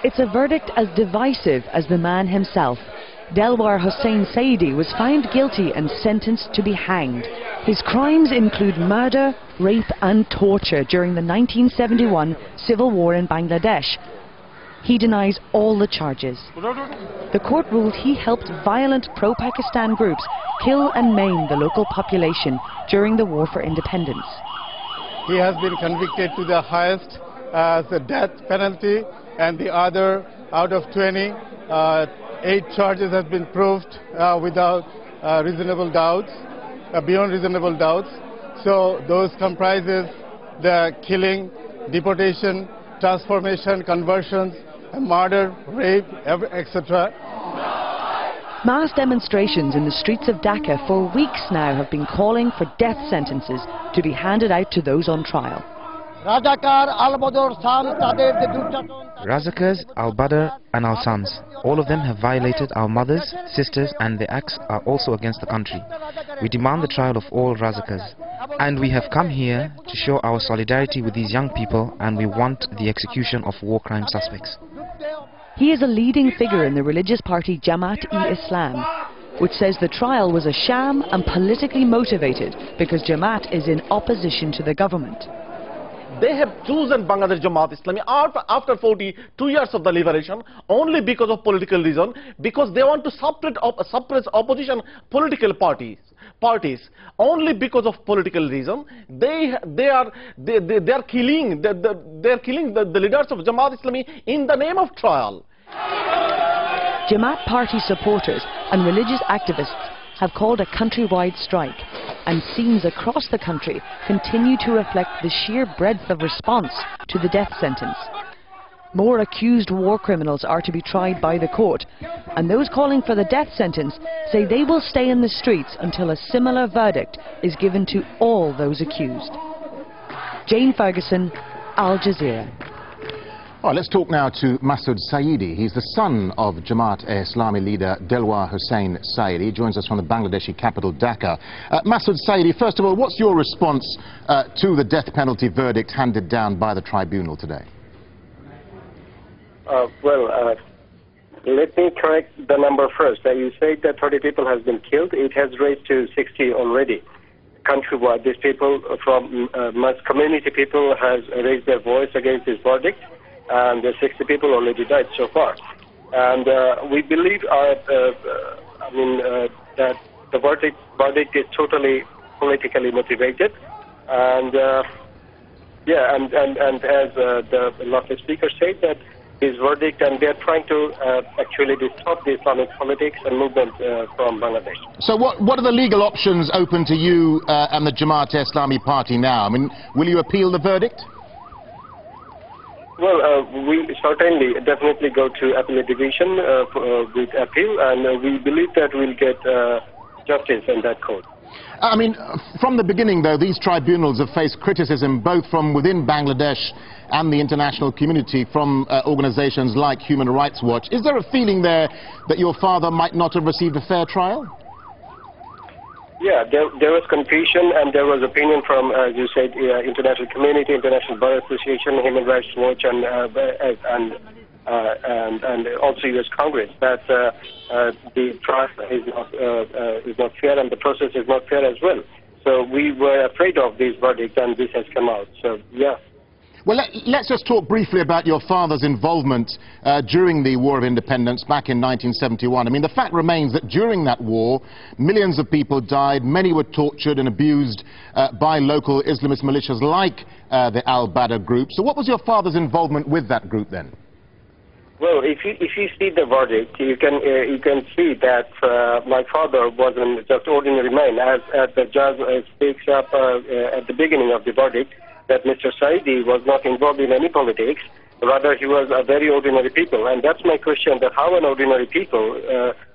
It's a verdict as divisive as the man himself. Delwar Hussain Saidi was found guilty and sentenced to be hanged. His crimes include murder, rape and torture during the 1971 civil war in Bangladesh. He denies all the charges. The court ruled he helped violent pro-Pakistan groups kill and maim the local population during the war for independence. He has been convicted to the highest as the death penalty, and the other out of 20, 8 charges have been proved without reasonable doubts, beyond reasonable doubts. So those comprises the killing, deportation, transformation, conversions, murder, rape, etc. Mass demonstrations in the streets of Dhaka for weeks now have been calling for death sentences to be handed out to those on trial. Razakars, Al-Badr and our sons, all of them have violated our mothers, sisters, and their acts are also against the country. We demand the trial of all Razakars. And we have come here to show our solidarity with these young people, and we want the execution of war crime suspects. He is a leading figure in the religious party Jamaat-e-Islam, which says the trial was a sham and politically motivated because Jamaat is in opposition to the government. They have chosen Bangladesh Jamaat Islami after 42 years of the liberation only because of political reason, because they want to suppress opposition political parties. Only because of political reason they are killing the leaders of Jamaat Islami in the name of trial. Jamaat party supporters and religious activists have called a countrywide strike, and scenes across the country continue to reflect the sheer breadth of response to the death sentence. More accused war criminals are to be tried by the court, and those calling for the death sentence say they will stay in the streets until a similar verdict is given to all those accused. Jane Ferguson, Al Jazeera. All right, let's talk now to Masood Saidi. He's the son of Jamaat-e-Islami leader Delwar Hussain Saidi. He joins us from the Bangladeshi capital, Dhaka. Masood Saidi, first of all, what's your response to the death penalty verdict handed down by the tribunal today? Let me correct the number first. You said that 30 people has been killed. It has raised to 60 already. Countrywide, these people from community people has raised their voice against this verdict, and 60 people already died so far. And we believe that the verdict is totally politically motivated, and as the last speaker said, that this verdict, and they are trying to actually disrupt the Islamic politics and movement from Bangladesh. So what are the legal options open to you and the Jamaat-e-Islami party now? I mean, will you appeal the verdict? Well, we certainly definitely go to appellate division with appeal, and we believe that we'll get justice in that court. I mean, from the beginning, though, these tribunals have faced criticism both from within Bangladesh and the international community, from organizations like Human Rights Watch. Is there a feeling there that your father might not have received a fair trial? Yeah, there was confusion, and there was opinion from, as you said, international community, International Bar Association, Human Rights Watch, and also U.S. Congress, that the trial is not fair, and the process is not fair as well. So we were afraid of this verdict, and this has come out. So yeah. Well, let's just talk briefly about your father's involvement during the War of Independence back in 1971. I mean, the fact remains that during that war, millions of people died, many were tortured and abused by local Islamist militias like the Al-Badr group. So what was your father's involvement with that group then? Well, if you see the verdict, you can see that my father wasn't just ordinary man, as the judge speaks up at the beginning of the verdict, that Mr. Saidi was not involved in any politics, rather he was a very ordinary people. And that's my question, that how an ordinary people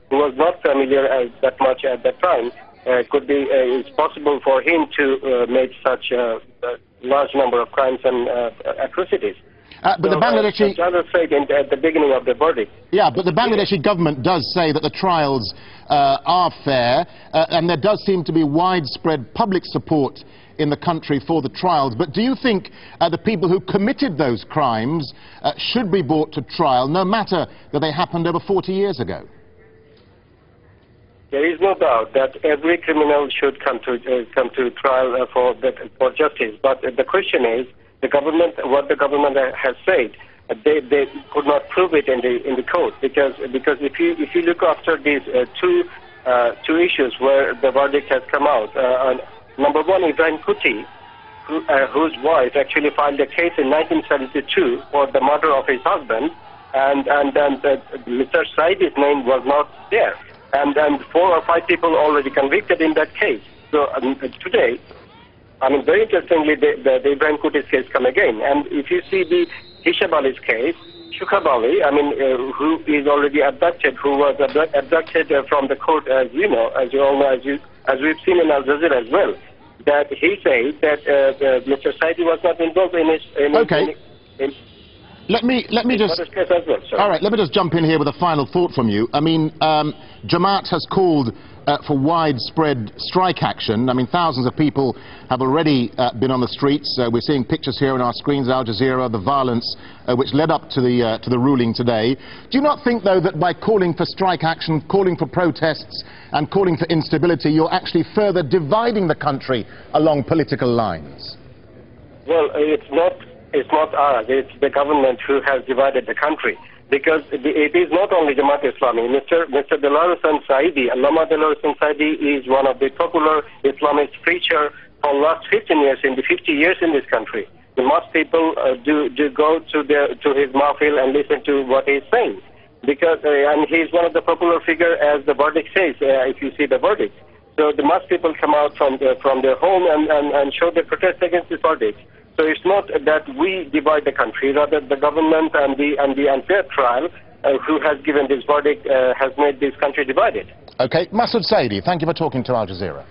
who was not familiar that much at that time it's possible for him to make such a large number of crimes and atrocities. But the Bangladeshi... at the beginning of the verdict. Yeah, but the Bangladeshi government does say that the trials are fair, and there does seem to be widespread public support in the country for the trials. But do you think the people who committed those crimes should be brought to trial, no matter that they happened over 40 years ago? There is no doubt that every criminal should come to trial for justice. But the question is, what the government has said, they could not prove it in the court, because if you look after these two issues where the verdict has come out, number one, Ibrahim Kuti, whose wife actually filed a case in 1972 for the murder of his husband, and Mr. Saidi's name was not there. And 4 or 5 people already convicted in that case. So today, I mean, very interestingly, the Ibrahim Kuti's case come again. And if you see the Hisham Ali's case, Shukab Ali, I mean, who is already abducted, who was abducted from the court, as you know, as you all know, as we've seen in Al Jazeera as well, that he said that Mr. Saidi was not involved in his... Let me just... All right, let me just jump in here with a final thought from you. I mean, Jamaat has called for widespread strike action. I mean, thousands of people have already been on the streets. We're seeing pictures here on our screens, Al Jazeera, the violence which led up to the ruling today. Do you not think, though, that by calling for strike action, calling for protests and calling for instability, you're actually further dividing the country along political lines? Well, it's not us, it's the government who has divided the country. Because it is not only Jamaat Islami. Mr. Delal Hussain Saidi, Allama Delal Hussain Saidi is one of the popular Islamist preacher for the last 15 years, in the 50 years in this country. The most people do go to his mahfil and listen to what he's saying. Because, and he's one of the popular figure, as the verdict says, if you see the verdict. So the most people come out from their home and show their protest against this verdict. So it's not that we divide the country, rather the government and the unfair trial who has given this verdict has made this country divided. Okay, Masood Saidi, thank you for talking to Al Jazeera.